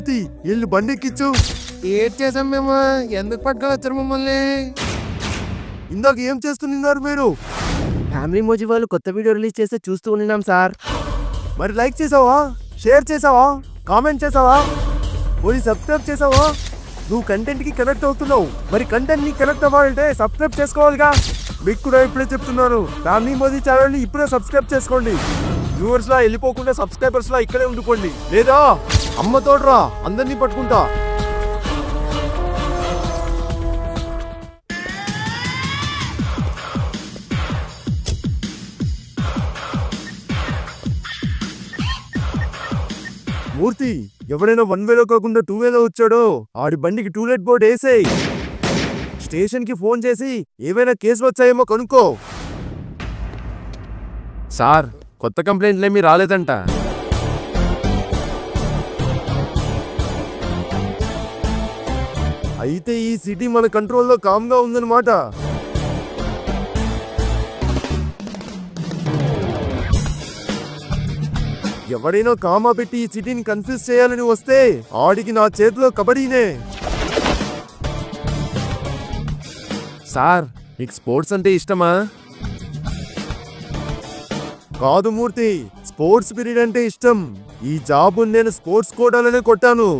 మూర్తి ఇల్లు బండెక్కిచ్చు. ఏడ్ చేసాం మేము, ఎందుకు పట్టుకొచ్చారు మమ్మల్ని? ఇందాక ఏం చేస్తున్నారు మీరు? ఫ్యామిలీ మోజీ వాళ్ళు కొత్త వీడియో రిలీజ్ చేస్తే చూస్తూ ఉన్నాం సార్. మరి లైక్ చేసావా, షేర్ చేసావా, కామెంట్ చేసావా, పోయి సబ్స్క్రైబ్ చేసావా? నువ్వు కంటెంట్ కి కనెక్ట్ అవుతున్నావు, మరి కంటెంట్ ని కనెక్ట్ అవ్వాలంటే సబ్స్క్రైబ్ చేసుకోవాలిగా. మీకు కూడా ఇప్పుడే చెప్తున్నాను, ఫ్యామిలీ మోదీ ఛానల్ ని ఇప్పుడే సబ్స్క్రైబ్ చేసుకోండి. వ్యూవర్స్ లా వెళ్ళిపోకుండా సబ్స్క్రైబర్స్ లా ఇక్కడే ఉండిపోండి, లేదా అమ్మ తోడ్రా అందరినీ పట్టుకుంటా. మూర్తి, ఎవరైనా 1 వేలో కాకుండా 2 వేలో వచ్చాడో ఆడి బండికి టూలెట్ బోర్డు వేసేయ్. స్టేషన్ కి ఫోన్ చేసి ఏవైనా కేసులు వచ్చాయేమో కనుక్కో. సార్, కొత్త కంప్లైంట్లేమీ రాలేదంట. అయితే ఈ సిటీ మన కంట్రోల్లో కామ్గా ఉందన్నమాట. ఎవడైనా కామా పెట్టి ఈ సిటీని కన్ఫ్యూజ్ చేయాలని వస్తే ఆడికి నా చేతిలో కబడ్డీనే. సార్, మీకు స్పోర్ట్స్ అంటే ఇష్టమా? కాదు మూర్తి, స్పోర్ట్స్ పీరియడ్ అంటే ఇష్టం. ఈ జాబ్ నేను స్పోర్ట్స్ కోటాలనే కొట్టాను.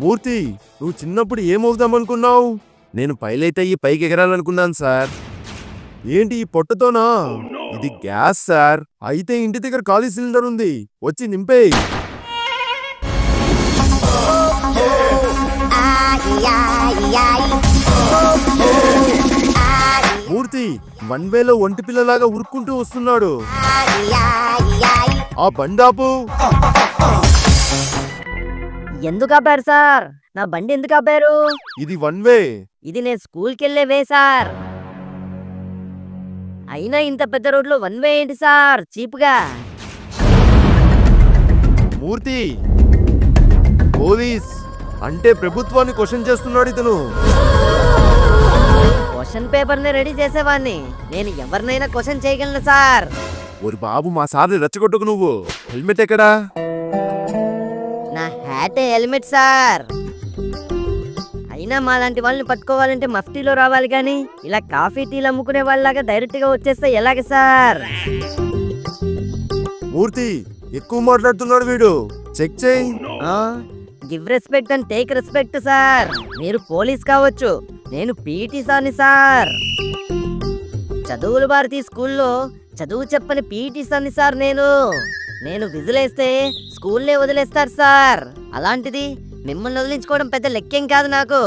మూర్తి, నువ్వు చిన్నప్పుడు ఏమవుదాం అనుకున్నావు? నేను పైలట్ అయ్యి పైకి ఎగరాలనుకున్నాను సార్. ఏంటి ఈ పొట్టతోనా? ఇది గ్యాస్ సార్. అయితే ఇంటి దగ్గర ఖాళీ సిలిండర్ ఉంది, వచ్చి నింపేయ్. మూర్తి 1 వేలో ఒంటి పిల్లలాగా ఉరుక్కుంటూ వస్తున్నాడు. ఆ బండాపు ఎందుకు ఆపారు సార్? నా బండి ఎందుకు ఆపారు? ఇది 1 వే. ఇది నేను స్కూల్కి వెళ్ళే వే సార్. అయినా ఇంత పెద్ద రోడ్లో 1 వే ఏంటి సార్ చీప్గా? మూర్తి, పోలీస్ అంటే ప్రభుత్వాన్ని క్వశ్చన్ చేస్తున్నాడు ఇతను. క్వశ్చన్ పేపర్ ని రెడీ చేసేవాడిని, నేను ఎవరినైనా క్వశ్చన్ చేయగలను సార్. ఒరి బాబు, మా సార్ని రెచ్చగొట్టుకు. నువ్వు హెల్మెట్ ఎక్కడా? నా హ్యాటే హెల్మెట్ సార్. అయినా మాలాంటి వాళ్ళని పట్టుకోవాలంటే మఫ్టీలో రావాలి కానీ ఇలా కాఫీ టీలు అమ్ముకునే వాళ్ళలాగా డైరెక్ట్ గా వచ్చేస్తే ఎలాగ సార్? మూర్తి, ఎక్కువ మాట్లాడుతున్నాడు వీడు, చెక్ చేయి. Give respect and take respect sir. మీరు పోలీస్ కావచ్చు, నేను పీటీ సార్ని సార్. చదువుల భారతి స్కూల్లో చదువు చెప్పని పీటీ సార్ని సార్. నేను విజిలేస్తే స్కూల్నే వదిలేస్తారు సార్. అలాంటిది మిమ్మల్ని వదిలించుకోవడం పెద్ద లెక్కేం కాదు నాకు.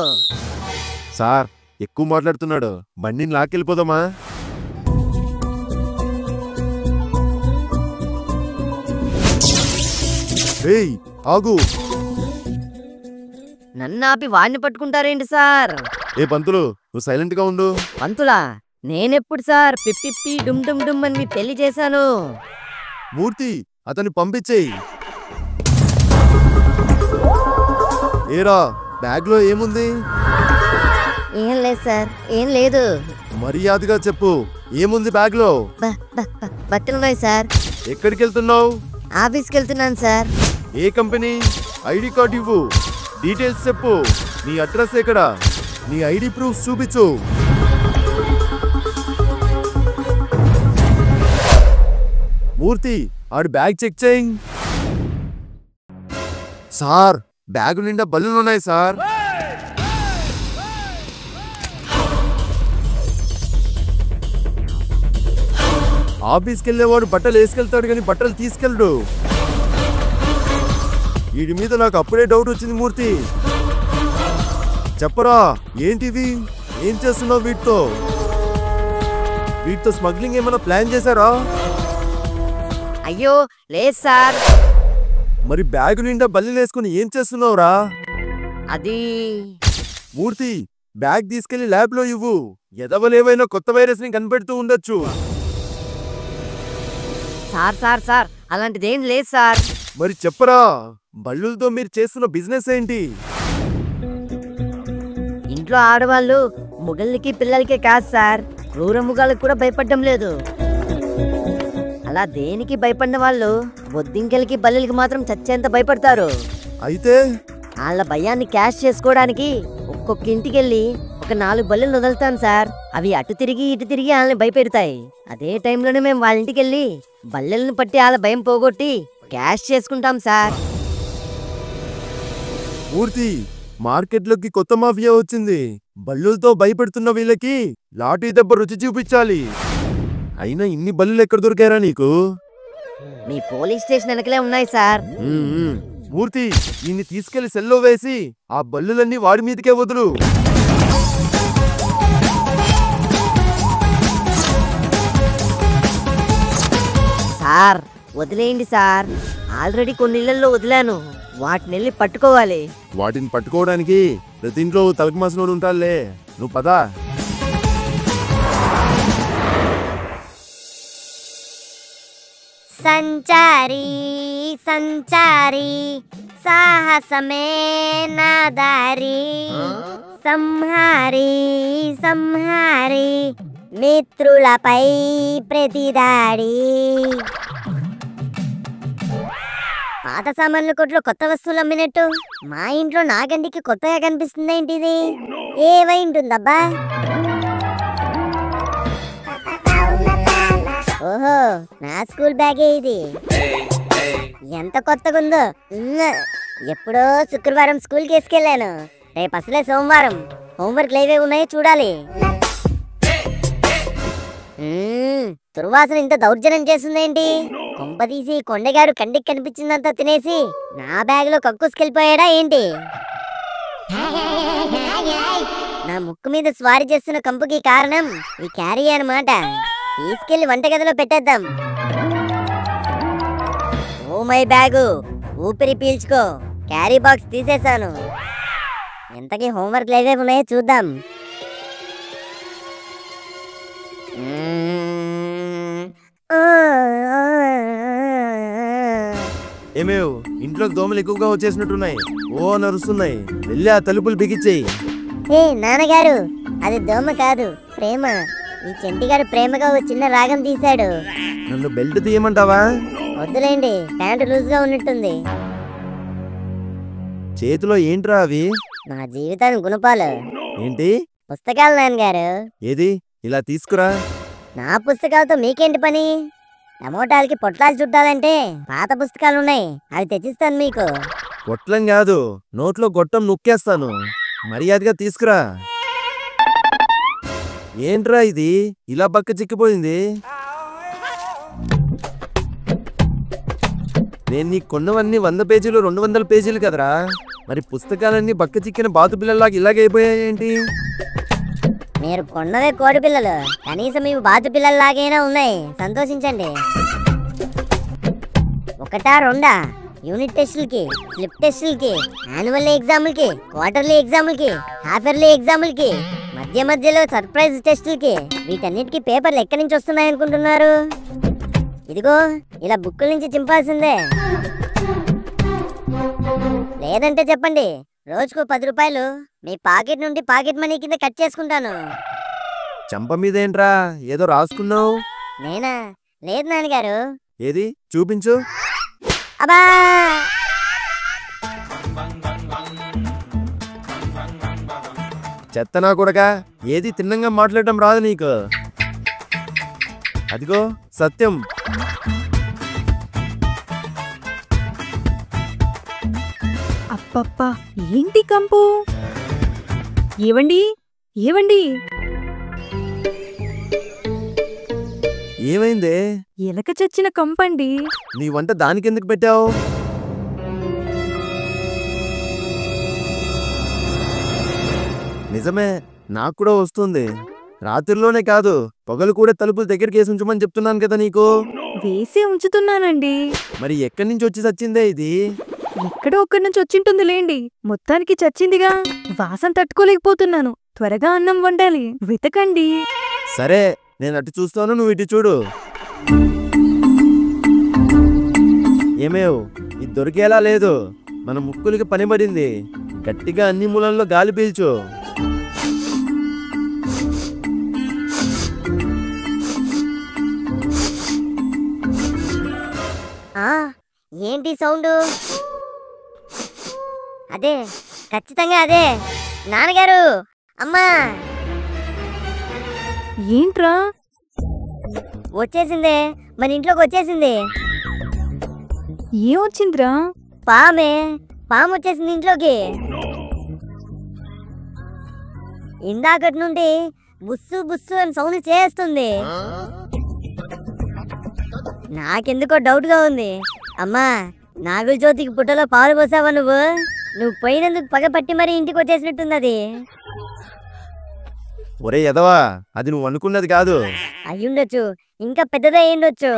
సార్, ఎక్కువ మాట్లాడుతున్నాడు, బండిని లాక్కెళ్ళిపోదామా? ఏయ్ ఆగు. నన్ను ఆపి వాడిని పట్టుకుంటారేంటి సార్? ఏ పంతులు, నువ్వు సైలెంట్ గా ఉండు. పంతులా? నేనెప్పుడు సార్ పిప్పి డుమ్ డుమ్ డుమ్ అని మీ పెళ్లి చేశాను. మూర్తి, అతన్ని పంపించేయి. ఏరా, బ్యాగ్ లో ఏముంది? ఏం లేదు సార్, ఏం లేదు. మర్యాదగా చెప్పు, ఏముంది బ్యాగ్ లో? బట్టలున్నాయి సార్. ఎక్కడికి వెళ్తున్నావు? ఆఫీస్కి వెళ్తున్నాను సార్. ఏ కంపెనీ? ఐడి కార్డు ఇవ్వు, డీటెయిల్స్ చెప్పు. నీ అడ్రస్ ఎక్కడ? నీ ఐడి ప్రూఫ్ చూపించు. మూర్తి, ఆడి బ్యాగ్ చెక్ చేయి. సార్, బ్యాగ్ నిండా బల్లులు ఉన్నాయి సార్. ఆఫీస్కి వెళ్ళేవాడు బట్టలు వేసుకెళ్తాడు కానీ బట్టలు తీసుకెళ్ళడు. వీడి మీద నాకు అప్పుడే డౌట్ వచ్చింది. మూర్తి, చెప్పరా, ఏంటివి? ఏం చేస్తున్నావు వీటితో? వీటితో స్మగ్లింగ్ ఏమైనా ప్లాన్ చేశారా? అయ్యో లేదు సార్. మరి బ్యాగ్ నిండా బల్లీలు వేసుకుని ఏం చేస్తున్నావురా? అది మూర్తి, బ్యాగ్ తీసుకెళ్లి ల్యాబ్ లో ఇవ్వు. ఎదవలేవైనా కొత్త వైరస్ ని కనిపెడుతూ ఉండొచ్చు. సార్ సార్ సార్ అలాంటిదేం లేదు సార్. మరి చెప్పరా, బల్లులతో మీరు చేస్తున్న బిజినెస్ ఏంటి? ఇంట్లో ఆడవాళ్ళు మొగళ్ళకి పిల్లలకే కాదు సార్, క్రూర మృగాలకు కూడా భయపడడం లేదు. అలా దేనికి భయపడిన వాళ్ళు బొద్దింకెలకి బల్లెలకి మాత్రం చచ్చేంత భయపడతారు. అయితే వాళ్ళ భయాన్ని క్యాష్ చేసుకోవడానికి ఒక్కొక్క ఇంటికెళ్ళి ఒక 4 బల్లెలు వదులుతాను సార్. అవి అటు తిరిగి ఇటు తిరిగి వాళ్ళని భయపెడతాయి. అదే టైంలోనే మేము వాళ్ళ ఇంటికెళ్ళి బల్లెలను పట్టి వాళ్ళ భయం పోగొట్టి క్యాష్ చేసుకుంటాం సార్. మూర్తి, మార్కెట్లోకి కొత్త మాఫియా వచ్చింది. బల్లులతో భయపెడుతున్న వీళ్ళకి లాఠీ దెబ్బ రుచి చూపించాలి. అయినా ఇన్ని బల్లులు ఎక్కడ దొరికారా నీకు? మీ పోలీస్ స్టేషన్ వెనకలే ఉన్నాయి సార్. మూర్తి, దీన్ని తీసుకెళ్లి సెల్లో వేసి ఆ బల్లులన్నీ వాడి మీదకే వదులు. సార్ వదిలేయండి సార్. ఆల్రెడీ కొన్ని ఇళ్లలో వదిలాను. వాటిని వెళ్ళి పట్టుకోవాలి. వాటిని పట్టుకోవడానికి ప్రతి ఇంట్లో తలకు మాసినోడు ఉంటాడులే. నువ్వు పదా. సంచారి సంచారి సాహసమే నా దారి, సంహారి సంహారి మిత్రులపై ప్రతిదాడి. పాత సామాన్ల కొట్లో కొత్త వస్తువులు అమ్మినట్టు మా ఇంట్లో నాగండికి కొత్తగా కనిపిస్తుంది ఏంటిది? ఏవై ఉంటుందబ్బా? ఓహో, నా స్కూల్ బ్యాగే ఇది. ఎంత కొత్తగా ఉందో. ఎప్పుడో శుక్రవారం స్కూల్కి వేసుకెళ్ళాను. రేపు అసలే సోమవారం. హోంవర్క్ ఏవే ఉన్నాయో చూడాలి. దుర్వాసన ఇంత దౌర్జన్యం చేస్తుందేంటి? కొంపదీసి కొండగాడు కంటికి కనిపించిందంతా తినేసి నా బ్యాగ్ లో కక్కుసుకెళ్ళిపోయాడా ఏంటి? నా ముక్కు మీద స్వారీ చేస్తున్న కంపుకి కారణం ఈ క్యారీ అన్నమాట. తీసుకెళ్లి వంటగదిలో పెట్టేద్దాం. ఓ మై బ్యాగు, ఊపిరి పీల్చుకో. Carry box తీసేశాను. ఎంతకీ హోంవర్క్ ఏవే ఉన్నాయో చూద్దాం. ఏమేవ్, ఇంట్లోకి దోమలు ఎక్కువగా వచ్చేసినట్టున్నాయి. ఓ నరుస్తున్నాయి. వెళ్ళి ఆ తలుపులు బిగించేయి. ఏ నాన్నగారు, అది దోమ కాదు, ప్రేమ. ఈ చెంటిగాడు ప్రేమగా ఓ చిన్న రాగం తీశాడు. నన్ను బెల్ట్ తీయమంటావా? వద్దులేండి, ప్యాంటు లూజ్ గా ఉన్నట్టుంది. చేతిలో ఏంట్రా అవి? నా జీవితానికి గుణపాలు. ఏంటి? పుస్తకాలు నాన్నగారు. ఏది, ఇలా తీసుకురా. నా పుస్తకాలతో మీకేంటి పని? టమోటాలకి పొట్లాలు చుట్టాలంటే పాత పుస్తకాలు ఉన్నాయి, అవి తెచ్చిస్తాను మీకు. పొట్లం కాదు, నోట్లో గొట్టం నొక్కేస్తాను. మర్యాదగా తీసుకురా. ఏంట్రా ఇది ఇలా బక్క చిక్కిపోయింది? నేను నీకు కొన్నవన్నీ 100 పేజీలు 200 పేజీలు కదరా. మరి పుస్తకాలన్నీ బక్క చిక్కిన బాతు పిల్లల్లాగా ఇలాగే అయిపోయాయేంటి? మీరు కొన్నవే కోడి పిల్లలు, కనీసం ఇవి బాతు పిల్లల్లాగైనా ఉన్నాయి. సంతోషించండి. ఒకటా రెండా? యూనిట్ టెస్టులకి, ఫ్లిప్ టెస్టులకి, యాన్యువల్ ఎగ్జాములకి, క్వార్టర్లీ ఎగ్జాములకి, హాఫ్ ఇయర్లీ ఎగ్జాములకి, మధ్య మధ్యలో సర్ప్రైజ్ టెస్టులకి, వీటన్నిటికీ పేపర్లు ఎక్కడి నుంచి వస్తున్నాయనుకుంటున్నారు? ఇదిగో ఇలా బుక్కుల నుంచి చింపాల్సిందే. లేదంటే చెప్పండి, రోజుకు 10 రూపాయలు మీ పాకెట్ నుండి పాకెట్ మనీ కింద కట్ చేసుకుంటాను. చంప మీదేంట్రా ఏదో రాసుకున్నావు? నేనా? లేదు నాన్నగారు. ఏది చూపించు. అబ్బా, చెత్తనా కొడకా, ఏది తిన్నంగా మాట్లాడటం రాదు నీకు? అదిగో సత్యం. అప్పప్పా, ఏంటి కంపు? ఏవండి ఏవండి, ఏమైందే? ఎలక చచ్చిన కంపండి. నీ వంట దానికెందుకు పెట్టావు? నిజమే, నాకు కూడా వస్తుంది. రాత్రిలోనే కాదు, పొగలు కూడా తలుపులు దగ్గరికి వేసి ఉంచమని చెప్తున్నాను కదా నీకు. వేసి ఉంచుతున్నానండి. మరి ఎక్కడి నుంచి వచ్చి చచ్చిందే ఇది? ఎక్కడో ఒక్కడి నుంచి వచ్చింటుంది లేండి. మొత్తానికి చచ్చిందిగా. వాసన తట్టుకోలేకపోతున్నాను. త్వరగా అన్నం వండాలి, వెతకండి. సరే, నేను అటు చూస్తాను, నువ్వు ఇటు చూడు. ఏమేవ్, ఇది దొరికేలా లేదు. మన ముక్కులకి పని పడింది. గట్టిగా అన్ని మూలల్లో గాలి పీల్చు. ఏంటి సౌండ్? అదే, ఖచ్చితంగా అదే. నాన్నగారు, అమ్మా, ఏంట్రా? వచ్చేసిందే, మన ఇంట్లోకి వచ్చేసింది. ఏం వచ్చిందిరా? పాము వచ్చేసింది ఇంట్లోకి. ఇందాకటి నుండి బుస్సు బుస్సు అని సౌండ్ చేస్తుంది. నాకెందుకో డౌట్ గా ఉంది. అమ్మా, నాగుల జ్యోతికి పుట్టలో పాలు పోసావా నువ్వు? నువ్వు పోయినందుకు పగపట్టి మరీ ఇంటికి వచ్చేసినట్టున్నది. ఒరే ఎదవా, అది నువ్వు అనుకున్నది కాదు. అయ్యుండొచ్చు, ఇంకా పెద్దదే అయ్యుండొచ్చు.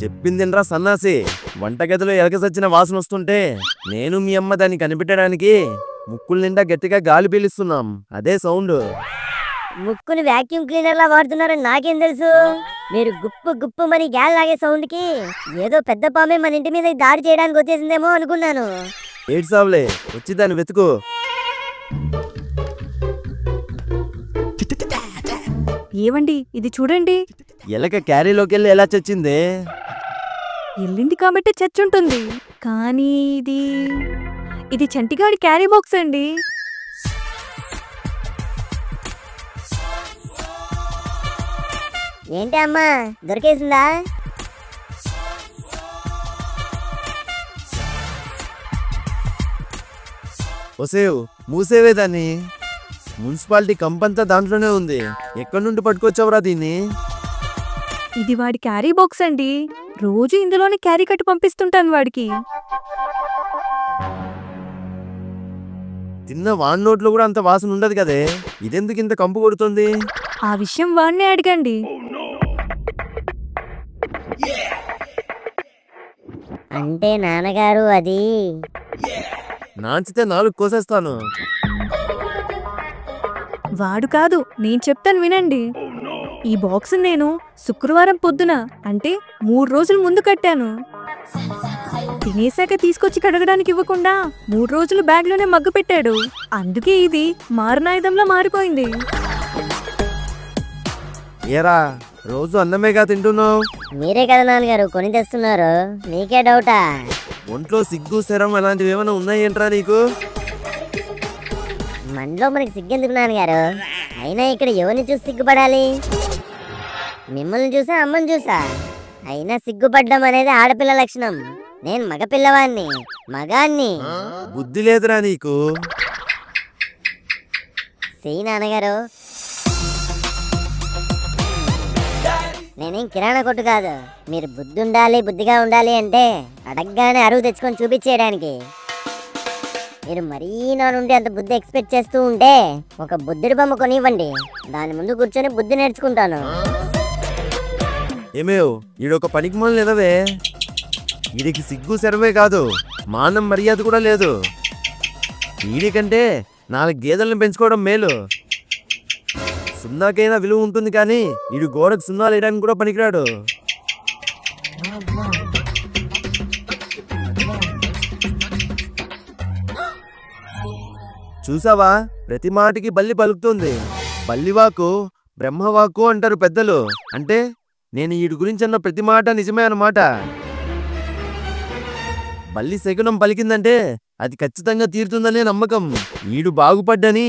చెప్పిందినరా సన్నాసి. వంటగదిలో ఎలక సచ్చిన వాసన వస్తుంటే నేను మీ అమ్మ దాన్ని కనిపెట్టడానికి ముక్కుల నిండా గట్టిగా గాలి పీలుస్తున్నాం. అదే సౌండ్. ముక్కుని వాక్యూమ్ క్లీనర్ లా వాడుతున్నారని నాకేం తెలుసు? మీరు గుప్పు గుప్పు మని గ్యాల్ లాగే సౌండ్ కి ఏదో పెద్ద పామే మన ఇంటి మీద దాడి చేయడానికి వచ్చేసిందేమో అనుకున్నాను. ఏడ్సావులే, వచ్చి దాన్ని వెతుకు. ఏవండి, ఇది చూడండి. ఎలక క్యారీలోకి వెళ్ళి ఎలా చచ్చింది? వెళ్ళింది కాబట్టి చచ్చుంటుంది. కానీ ఇది చంటిగాడి క్యారీ బాక్స్ అండి. ఏంటి అమ్మా, దొరికేసిందా? ఒసేవ్, మూసేవే దాన్ని. మున్సిపాలిటీ కంపంతా దాంట్లోనే ఉంది. ఎక్కడి నుండి పట్టుకొచ్చావురా దీన్ని? ఇది వాడి క్యారీ బాక్స్ అండి. రోజు ఇందులోనే క్యారీ కట్టి పంపిస్తుంటాను వాడికి. తిన్న వాన్ నోట్లో కూడా అంత వాసన ఉండదు కదే, ఇదెందుకు ఇంత కంపు కొడుతుంది? ఆ విషయం వాడినే అడగండి. అంటే నాన్నగారు, అది నాంచితే 4 కోసేస్తాను. వాడు కాదు, నేను చెప్తాను వినండి. ఈ బాక్స్ నేను శుక్రవారం పొద్దున, అంటే 3 రోజుల ముందు కట్టాను. తినేశాక తీసుకొచ్చి కడగడానికి ఇవ్వకుండా 3 రోజులు బ్యాగ్లోనే మగ్గు పెట్టాడు. అందుకే ఇది మారణాయుధంలా మారిపోయింది. ఏరా, రోజు అన్నమేగా తింటున్నావు? మీరే కదా నాన్నగారు కొని తెస్తున్నారు, మీకే డౌటా? ఒంట్లో సిగ్గు శరం అలాంటివి ఏమైనా ఉన్నాయేంట్రా నీకు? మనలో మనకి సిగ్గెందుకు నాన్నగారు? అయినా ఇక్కడ ఎవరిని చూసి సిగ్గుపడాలి? మిమ్మల్ని చూసా, అమ్మని చూసా. అయినా సిగ్గుపడ్డం అనేది ఆడపిల్ల లక్షణం. నేను మగపిల్లవాణ్ణి, మగాన్ని. బుద్ధి లేదురా నీకు. నాన్నగారు, నేనేం కిరాణా కొట్టు కాదు. మీరు బుద్ధి ఉండాలి, బుద్ధిగా ఉండాలి అంటే అడగగానే అరువు తెచ్చుకొని చూపించేయడానికి. మీరు మరీ నా నుండి అంత బుద్ధి ఎక్స్పెక్ట్ చేస్తూ ఉంటే ఒక బుద్ధుడి బొమ్మ కొనివ్వండి, దాని ముందు కూర్చొని బుద్ధి నేర్చుకుంటాను. ఏమేవ్, ఈడొక పనికి మొదలు లేదవే. వీడికి సిగ్గు శరవే కాదు, మానం మర్యాద కూడా లేదు. వీడికంటే 4 గేదెలను పెంచుకోవడం మేలు. సున్నాకైనా విలువ ఉంటుంది కానీ వీడు గోడకు సున్నాలు వేయడానికి కూడా పనికిరాడు. చూసావా, ప్రతి మాటకి బల్లి పలుకుతుంది. బల్లివాకు బ్రహ్మవాకు అంటారు పెద్దలు. అంటే నేను వీడి గురించి అన్న ప్రతి మాట నిజమే అన్నమాట. బల్లి శకునం పలికిందంటే అది ఖచ్చితంగా తీరుతుందనే నమ్మకం. వీడు బాగుపడ్డని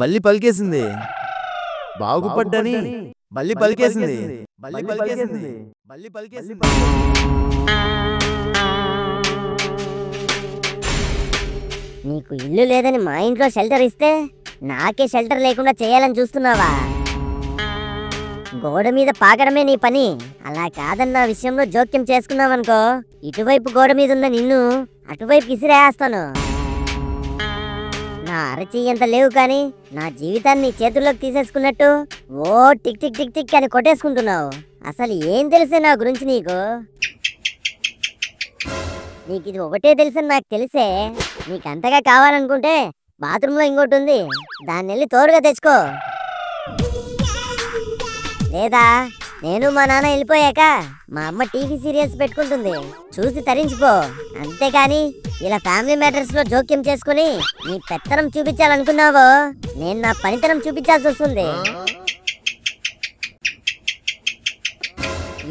బల్లి పలికేసింది. బాగుపడ్డని బల్లి పలికేసింది. బల్లి పలికేసింది. బల్లి పలికేసింది. నీకు ఇల్లు లేదని మా ఇంట్లో షెల్టర్ ఇస్తే నాకే షెల్టర్ లేకుండా చేయాలని చూస్తున్నావా? గోడ మీద పాకడమే నీ పని. అలా కాదన్న విషయంలో జోక్యం చేసుకున్నావనుకో, ఇటువైపు గోడ మీద ఉన్న నిన్ను అటువైపు ఇసిరేస్తాను. నా అరచెయ్యి అంత లేవు కానీ నా జీవితాన్ని చేతుల్లోకి తీసేసుకున్నట్టు ఓ టిక్ టిక్ టిక్ టిక్ అని కొట్టేసుకుంటున్నావు. అసలు ఏం తెలుసే నా గురించి నీకు? నీకు ఇది ఒకటే తెలుసని నాకు తెలిసే. నీకు అంతగా కావాలనుకుంటే బాత్రూంలో ఇంకోటి ఉంది, దాన్ని వెళ్ళి తోడుగా తెచ్చుకో. లేదా నేను మా నాన్న వెళ్ళిపోయాక మా అమ్మ టీవీ సీరియల్స్ పెట్టుకుంటుంది, చూసి తరించిపో. అంతేకాని ఇలా ఫ్యామిలీ మ్యాటర్స్ లో జోక్యం చేసుకుని నీ పెత్తనం చూపించాలనుకున్నావో నేను నా పనితనం చూపించాల్సి వస్తుంది.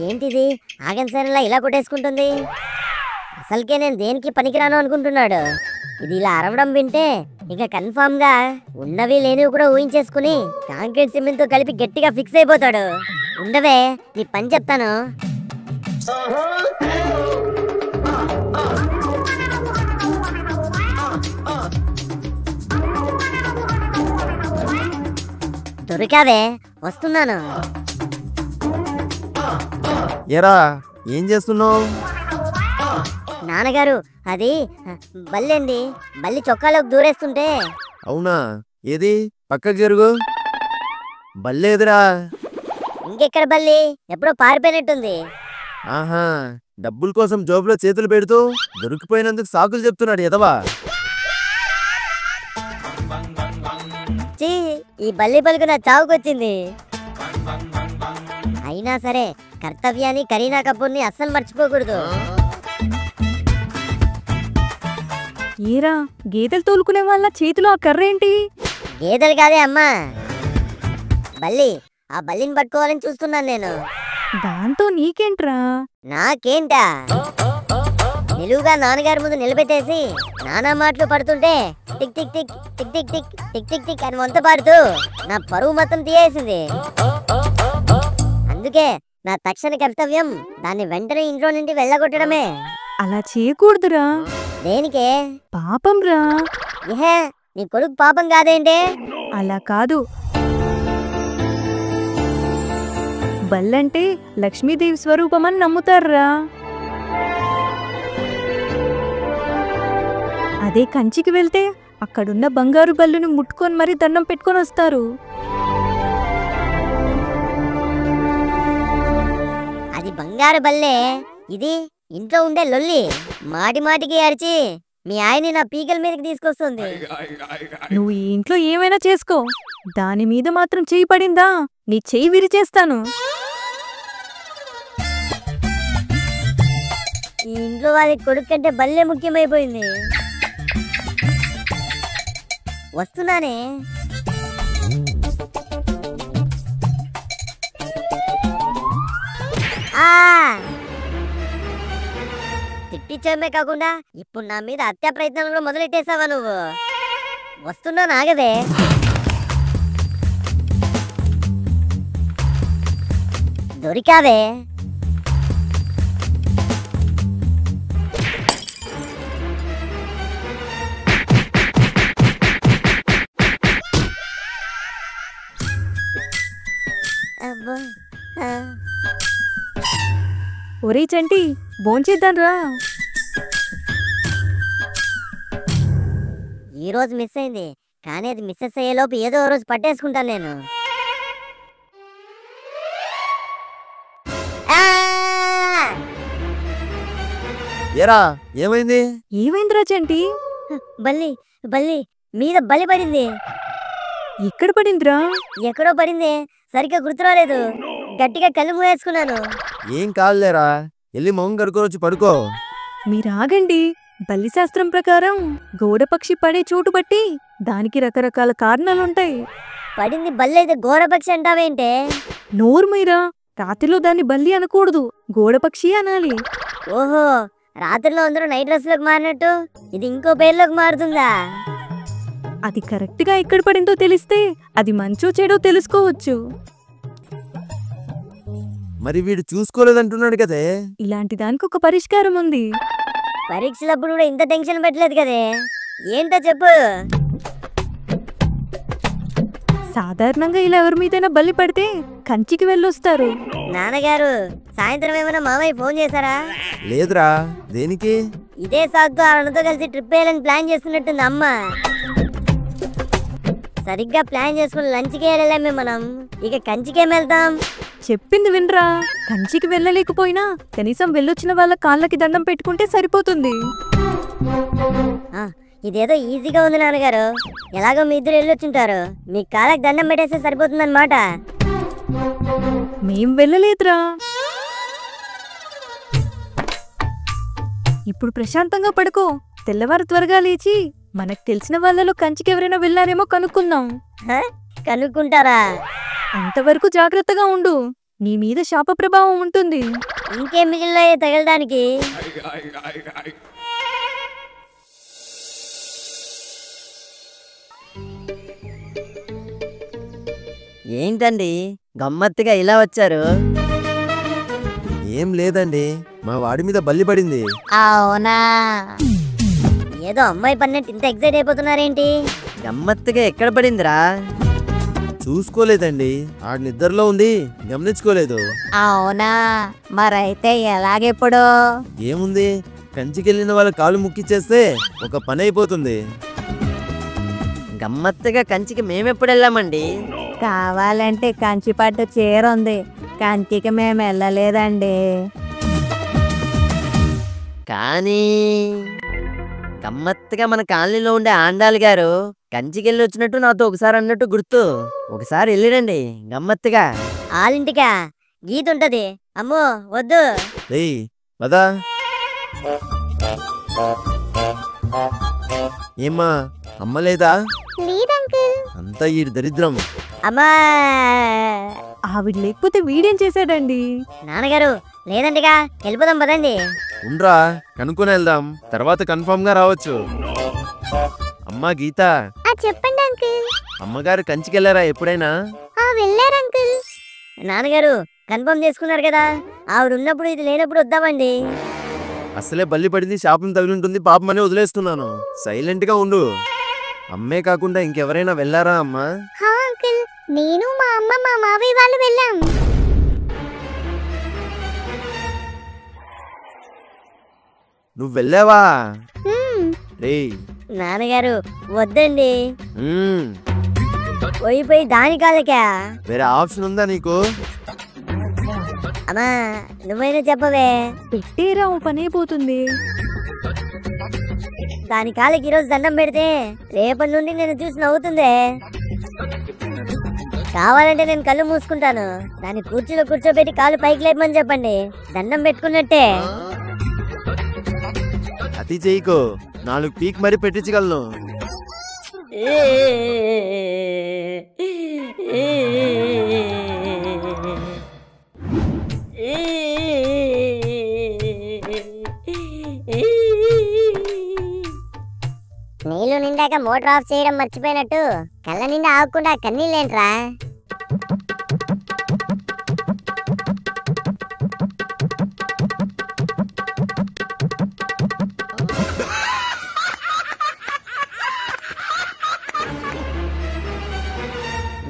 ఏంటిది ఆగన్ సరేలా ఇలా కొట్టేసుకుంటుంది? అసలుకే నేను దేనికి పనికిరాను అనుకుంటున్నాడు. ఇది ఇలా అరవడం వింటే ఇక కన్ఫామ్ గా ఉన్నవి లేనివి కూడా ఊహించేసుకుని కాంక్రీట్ సిమెంట్ తో కలిపి గట్టిగా ఫిక్స్ అయిపోతాడు. ఉండవే, నీ పని చెప్తాను. దొరికావే, వస్తున్నాను. ఏరా ఏం చేస్తున్నావు? నాన్నగారు, అది బల్లేంది, బల్లి చొక్కాలోకి దూరేస్తుంటే. అవునా? ఏది పక్కకు జరుగు. బల్లేదురా. ఇంకెక్కడ బల్లి? ఎప్పుడో పారిపోయినట్టుంది. ఆహా, డబ్బుల కోసం జోబులో చేతులు పెడుతూ దొరికిపోయినందుకు సాకులు చెప్తున్నాడు ఎదవా. చీ, ఈ బల్లి పలుకు నా చావుకొచ్చింది. అయినా సరే కర్తవ్యాన్ని కరీనా కపూర్ని అస్సలు మర్చిపోకూడదు. ఏరా, గేదెలు తోలుకునే వాళ్ళ చేతిలో ఆ కర్ర ఏంటి? గేదెలు కాదే అమ్మా, బల్లి. ఆ బల్లిని పట్టుకోవాలని చూస్తున్నాను నేను. దాంతో నీకేంట్రా? నాకేంటా, నిలువుగా నాన్నగారి ముందు నిలబెట్టేసి నానా మాటలు పడుతుంటే tick tick tick tick tick tick tick tick tick అని వంత పాడుతూ నా పరువు మొత్తం తీయేసింది. అందుకే నా తక్షణ కర్తవ్యం దాన్ని వెంటనే ఇంట్లో నుండి వెళ్ళగొట్టడమే. అలా చేయకూడదురా. దేనికే? పాపం రా. ఏహే, నీ కొడుకు పాపం కాదేంటే? అలా కాదు, బల్లంటే లక్ష్మీదేవి స్వరూపమని నమ్ముతారా. అదే కంచికి వెళ్తే అక్కడున్న బంగారు బల్లుని ముట్టుకొని మరీ దండం పెట్టుకొని వస్తారు. అది బంగారు బల్లే, ఇది ఇంట్లో ఉండే లొల్లి. మాటి మాటికి అరిచి మీ ఆయన్ని నా పీకల మీదకి తీసుకొస్తుంది. నువ్వు ఈ ఇంట్లో ఏమైనా చేసుకో, దాని మీద మాత్రం చెయ్యి పడిందా నీ చెయ్యి విరిచేస్తాను. ఈ ఇంట్లో వాళ్ళ కొడుకు కంటే బల్లే ముఖ్యమైపోయింది. వస్తున్నానే. తిట్టించడమే కాకుండా ఇప్పుడు నా మీద హత్యా ప్రయత్నాలు కూడా మొదలెట్టేసావా నువ్వు? వస్తున్నా, నాగదే. దొరికావే. అబ్బా, ఒరే చంటి, భోంచేద్దాం రా. ఈ రోజు మిస్ అయింది, కానీ అది మిస్సెస్ అయ్యేలోపు ఏదో ఓ రోజు పట్టేసుకుంటాను నేను. ఏరా ఏమైంది? ఏమైందిరా చంటి? బల్లి, బల్లి మీద బలి పడింది. ఎక్కడ పడిందిరా? ఎక్కడో పడింది, సరిగ్గా గుర్తురాలేదు. గట్టిగా కళ్ళు మూసేసుకున్నాను. ఏం కాదులేరా, వెళ్ళి మొహం కడుక్కొని పడుకో. మీరాగండి. బల్లి శాస్త్రం ప్రకారం గోడపక్షి పడే చోటు బట్టి దానికి రకరకాల కారణాలుంటాయి. పడింది బల్లి అయితే గోడపక్షి అంటావేంటే? నోరు మీరా, రాత్రిలో దాన్ని బల్లి అనకూడదు, గోడపక్షి అనాలి. ఓహో, రాత్రిలో అందరూ నైట్ డ్రెస్ లోకి మారినట్టు ఇది ఇంకో పేర్లోకి మారుతుందా? అది కరెక్ట్ గా ఎక్కడ పడిందో తెలిస్తే అది మంచో చెడో తెలుసుకోవచ్చు. మరి వీడు చూసుకోలేదంటున్నాడు కదే. ఇలాంటి దానికి ఒక పరిష్కారం ఉంది. పరీక్షలప్పుడు కూడా ఇంత టెన్షన్ పెట్టలేదు కదే, ఏంటో చెప్పు. సాధారణంగా ఇలా ఎవరి మీదైనా బల్లి పడితే కంచికి వెళ్ళొస్తారు. నాన్నగారు, సాయంత్రం ఏమైనా మామయ్య ఫోన్ చేశారా? లేదురా, దేనికి? ఇదే సాగుతో అన్నతో కలిసి ట్రిప్ వేయాలని ప్లాన్ చేస్తున్నట్టుంది అమ్మ. సరిగ్గా ప్లాన్ చేసుకుని లంచ్కి వెళ్ళలేమే మనం, ఇక కంచికేం వెళ్తాం? చెప్పింది వినరా, కంచికి వెళ్ళలేకపోయినా కనీసం వెళ్ళొచ్చిన వాళ్ళ కాళ్ళకి దండం పెట్టుకుంటే సరిపోతుంది. ఇదేదో ఈజీగా ఉంది నాన్నగారు, ఎలాగో మీ ఇద్దరు వెళ్ళొచ్చుంటారు, మీ కాళ్ళకి దండం పెట్టేస్తే సరిపోతుంది అనమాట. మేం వెళ్ళలేదురా. ఇప్పుడు ప్రశాంతంగా పడుకో, తెల్లవారు త్వరగా లేచి మనకు తెలిసిన వాళ్ళలో కంచికి ఎవరైనా వెళ్ళారేమో కనుక్కుందాం. కనుక్కుంటారా? అంతవరకు జాగ్రత్తగా ఉండు. నీ మీద శాప ప్రభావం ఉంటుంది. ఇంకేం మిగిలినాయే తగలడానికి? ఏంటండి గమ్మత్తుగా ఇలా వచ్చారు? ఏం లేదండి, మా వాడి మీద బల్లి పడింది. అవునా? ఏదో అమ్మాయి పడినట్టు ఇంత ఎక్సైట్ అయిపోతున్నారేంటి? గమ్మత్తుగా ఎక్కడ పడిందిరా? చూసుకోలేదండి, ఆడ నిద్రలో ఉంది, గమనించుకోలేదు. అవునా? మరైతే ఎలాగెప్పుడు? ఏముంది, కంచికెళ్ళిన వాళ్ళ కాలు ముక్కిచ్చేస్తే ఒక పని అయిపోతుంది. గమ్మత్తుగా కంచికి మేమెప్పుడు వెళ్ళామండి? కావాలంటే కంచిపట్టు చీర ఉంది, కంచికి మేము వెళ్ళలేదండి. కానీ గమ్మత్తుగా మన కాలనీలో ఉండే ఆండాల్ గారు కంచికెళ్ళి వచ్చినట్టు నాతో ఒకసారి అన్నట్టు గుర్తు. ఒకసారి వెళ్ళిరండి గమ్మత్తుగా. ఆలింటికా గీత ఉంటది. అమ్మో వద్దు. ఏయ్ పదా. ఏమ్మా అమ్మ లేదా? లేదంకుల్. అంతా ఈ దరిద్రం. అమ్మా. ఆవిడ లేకపోతే వీడేం చేశాడండి? నాన్నగారు లేదండిగా, వెళ్ళిపోదాం పదండి. ఉండ్రా, కనుక్కొని వెళ్దాం, తర్వాత కన్ఫర్మ్ గా రావచ్చు. అమ్మా గీత, చెప్పండి అంకుల్. అమ్మగారు కంచికెళ్ళారా ఎప్పుడైనా? వెళ్ళారు అంకుల్. నాన్నగారు కన్ఫర్మ్ చేసుకున్నారు కదా, ఆవిడ ఉన్నప్పుడు ఇది లేనప్పుడు వద్దామండి. అసలే బల్లి పడింది, శాపం తగిలింటుంది, పాపమని వదిలేస్తున్నాను. సైలెంట్ గా ఉండు. అమ్మే కాకుండా ఇంకెవరైనా వెళ్ళారా అమ్మా? అంకుల్, నేను మా అమ్మ మా మావయ్య వాళ్ళు వెళ్ళాం. నువ్వు వెళ్ళావా? రేయ్ నాన్నగారు వద్దండి. ఉమ్, పోయిపోయి దాని కాలకా. వేరే ఆప్షన్ ఉందా నీకు? అమ్మా నువ్వైనా చెప్పవే. పెట్టేరా, ఓ పని అయిపోతుంది. దాని కాలకి ఈరోజు దండం పెడితే రేపటి నుండి నేను చూసి నవ్వుతుందే. కావాలంటే నేను కళ్ళు మూసుకుంటాను, దాన్ని కుర్చీలో కూర్చోబెట్టి కాలు పైకి లేపమని చెప్పండి, దండం పెట్టుకున్నట్టే. అతి చేయకు, 4 పీక్ మరి పెట్టించగలను. నీళ్లు నిండాక మోటార్ ఆఫ్ చేయడం మర్చిపోయినట్టు కళ్ళ నిండా ఆగకుండా కన్నీళ్ళేంట్రా?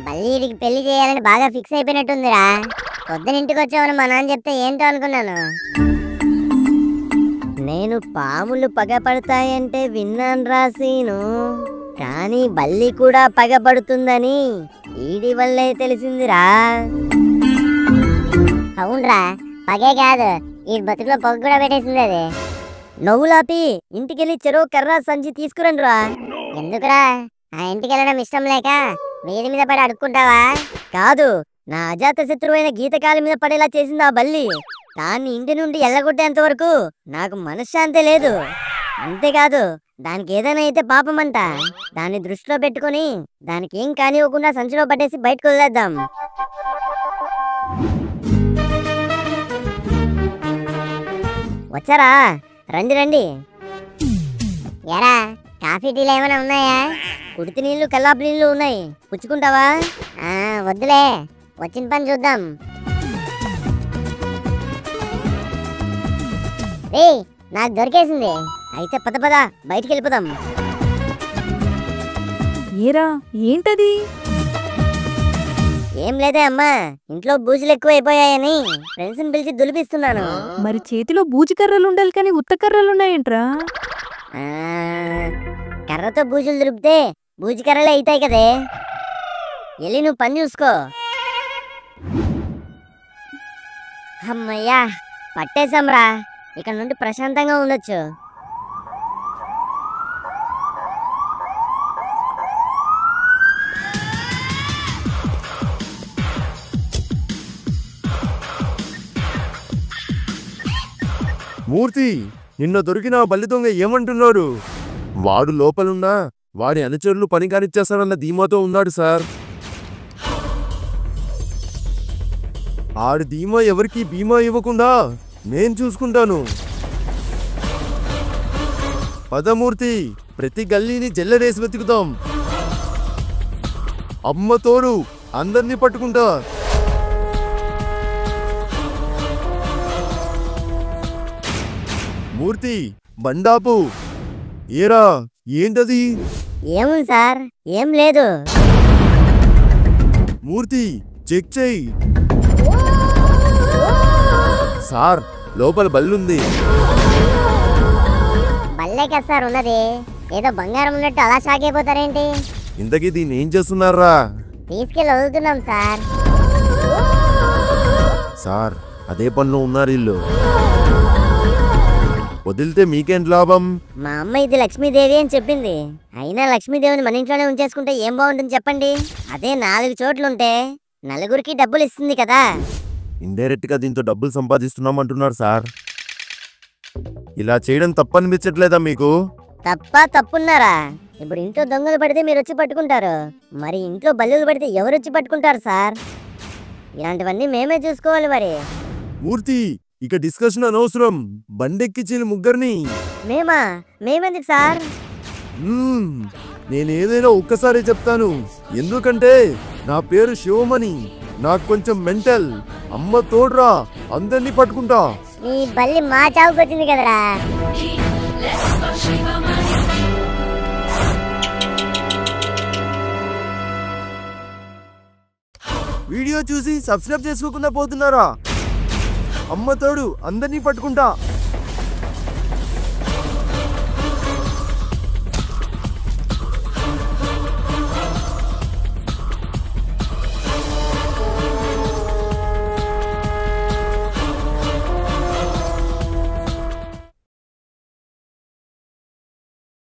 బల్లిడికి పెళ్లి చేయాలని బాగా ఫిక్స్ అయిపోయినట్టుందిరా. పొద్దునింటికి వచ్చామని మా నాన్న చెప్తే ఏంటో అనుకున్నాను. నేను పాములు పగపడతాయంటే విన్నాను రాసీను, కానీ బల్లి కూడా పగపడుతుందని ఈడి వల్లే తెలిసిందిరా. అవునరా, పగే కాదు ఈ బతుకులో పొగ కూడా పెట్టేసింది అది. నవ్వులాపి ఇంటికెళ్ళి చెరో కర్ర సంచి తీసుకురండి రా. ఎందుకురా? ఆ ఇంటికి వెళ్ళడం ఇష్టం లేక వీధి మీద పడి అడుక్కుంటావా? కాదు, నా అజాత శత్రువైన గీతకాల మీద పడేలా చేసింది ఆ బల్లి. దాన్ని ఇంటి నుండి ఎల్లగొట్టేంత వరకు నాకు మనశ్శాంతి లేదు. అంతేకాదు, దానికి ఏదైనా అయితే పాపమంట. దాన్ని దృష్టిలో పెట్టుకుని దానికి ఏం కానివ్వకుండా సంచిలో పట్టేసి బయటకు వదిలేద్దాం. వచ్చారా? రండి రండి. ఎరా, కాఫీ టీలు ఏమైనా ఉన్నాయా? కుడితి నీళ్లు కల్లాపు నీళ్లు ఉన్నాయి, పుచ్చుకుంటావా? వద్దులే, వచ్చిన పని చూద్దాం. రేయ్, నాకు దొరికేసింది. అయితే పద పద బయటికి వెళ్ళిపోదాం. ఏరా, ఏంటది? ఏం లేదే అమ్మా, ఇంట్లో బూజులు ఎక్కువ అయిపోయాయని ఫ్రెండ్స్ని పిలిచి దులిపిస్తున్నాను. మరి చేతిలో బూజు కర్రలు ఉండాలి కానీ ఉత్త కర్రలు ఉన్నాయంట్రా? కర్రతో బూజులు దులిపితే బూజు కర్రలే అవుతాయి కదే. వెళ్ళి నువ్వు పని చూసుకో. అమ్మయ్యా, పట్టేశాంరా. ఇక్కడ నుండి ప్రశాంతంగా ఉండొచ్చు. మూర్తి, నిన్న దొరికిన బల్లి దొంగ ఏమంటున్నాడు? వాడు లోపలున్నా వాడి అనుచరులు పని కానిచ్చేస్తారన్న ధీమాతో ఉన్నాడు సార్. ఆడి ధీమా ఎవరికి బీమా ఇవ్వకుండా నేను చూసుకుంటాను. పదమూర్తి, ప్రతి గల్లీని జల్లరేసి వెతుకుతాం. అమ్మ తోడు, అందరినీ పట్టుకుంటా. మూర్తి, బండాపు. ఏరా, ఏంటది? ఏముంది సార్? ఏం లేదు. మూర్తి, చెక్ చెయ్యి. సార్, లోపల బల్లుంది. బల్లే కదా సార్ ఉన్నది. ఏదో బంగారం ఉన్నట్టు అలా షాక్ అయిపోతారేంటి? ఇంతకీ దీన్ని ఏం చేస్తున్నారా? తీసుకెళ్ళి వదులుతున్నాం సార్. సార్, అదే పనిలో ఉన్నారు ఇల్లు. వదిలితే మీకేంటి లాభం? మా అమ్మ ఇది లక్ష్మీదేవి అని చెప్పింది. అయినా లక్ష్మీదేవిని మన ఇంట్లోనే ఉంచేసుకుంటే ఏం బాగుంటుంది చెప్పండి? అదే 4 చోట్లుంటే నలుగురికి డబ్బులు ఇస్తుంది కదా. ఇండైరెక్ట్ గా దీంతో డబ్బులు సంపాదిస్తున్నాం అంటున్నారు సార్. ఇలా చేయడం తప్పనిపించట్లేదా మీకు? తప్పున్నారా? ఇప్పుడు ఇంట్లో దొంగలు పడితే మీరు వచ్చి పట్టుకుంటారు, మరి ఇంట్లో బల్లులు పడితే ఎవరు వచ్చి పట్టుకుంటారు సార్? ఇలాంటివన్నీ మేమే చూసుకోవాలి మరి. మూర్తి, ఇక డిస్కషన్ అనవసరం. బండెక్కించిన ముగ్గురిని. మేమెందుకు సార్? నేనేదైనా ఒక్కసారి చెప్తాను, ఎందుకంటే నా పేరు శివమణి. నాకు కొంచెం మెంటల్. అమ్మ తోడ్రా, అందరినీ పట్టుకుంటా. నీ బల్లి మా చావుకు వచ్చింది కదరా. వీడియో చూసి సబ్స్క్రైబ్ చేసుకోకుండా పోతున్నారా? అమ్మ తోడు, అందరినీ పట్టుకుంటా.